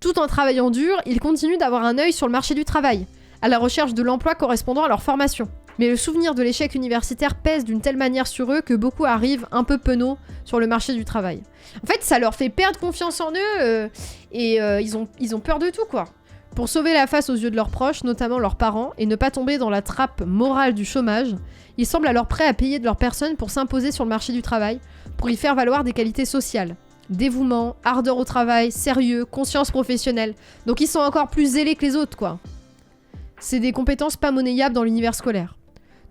Tout en travaillant dur, ils continuent d'avoir un œil sur le marché du travail, à la recherche de l'emploi correspondant à leur formation. Mais le souvenir de l'échec universitaire pèse d'une telle manière sur eux que beaucoup arrivent un peu penauds sur le marché du travail. En fait, ça leur fait perdre confiance en eux et ils ont peur de tout, quoi. Pour sauver la face aux yeux de leurs proches, notamment leurs parents, et ne pas tomber dans la trappe morale du chômage, ils semblent alors prêts à payer de leur personne pour s'imposer sur le marché du travail, pour y faire valoir des qualités sociales. Dévouement, ardeur au travail, sérieux, conscience professionnelle. Donc ils sont encore plus zélés que les autres, quoi. C'est des compétences pas monnayables dans l'univers scolaire.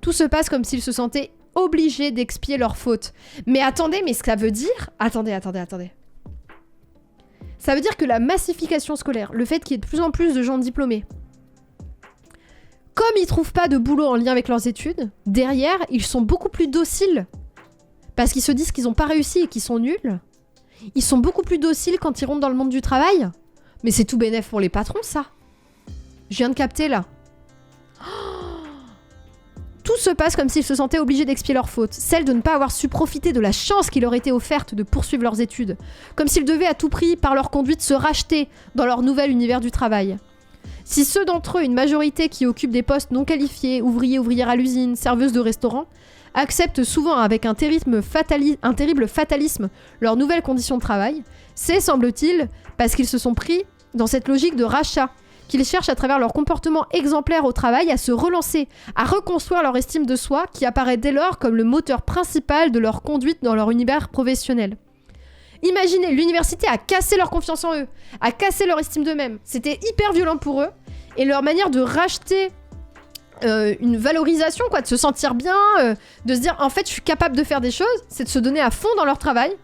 Tout se passe comme s'ils se sentaient obligés d'expier leurs fautes. Mais attendez, mais ce que ça veut dire... Attendez. Ça veut dire que la massification scolaire, le fait qu'il y ait de plus en plus de gens diplômés, comme ils trouvent pas de boulot en lien avec leurs études, derrière, ils sont beaucoup plus dociles. Parce qu'ils se disent qu'ils ont pas réussi et qu'ils sont nuls. Ils sont beaucoup plus dociles quand ils rentrent dans le monde du travail. Mais c'est tout bénef pour les patrons, ça. Je viens de capter, là. Tout se passe comme s'ils se sentaient obligés d'expier leur faute, celle de ne pas avoir su profiter de la chance qui leur était offerte de poursuivre leurs études, comme s'ils devaient à tout prix, par leur conduite, se racheter dans leur nouvel univers du travail. Si ceux d'entre eux, une majorité qui occupent des postes non qualifiés, ouvrières à l'usine, serveuses de restaurant, acceptent souvent avec un terrible fatalisme leurs nouvelles conditions de travail, c'est, semble-t-il, parce qu'ils se sont pris dans cette logique de rachat, qu'ils cherchent à travers leur comportement exemplaire au travail à se relancer, à reconstruire leur estime de soi qui apparaît dès lors comme le moteur principal de leur conduite dans leur univers professionnel. Imaginez, l'université a cassé leur confiance en eux, a cassé leur estime d'eux-mêmes. C'était hyper violent pour eux, et leur manière de racheter une valorisation, quoi, de se sentir bien, de se dire en fait je suis capable de faire des choses, c'est de se donner à fond dans leur travail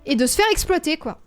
et de se faire exploiter, quoi.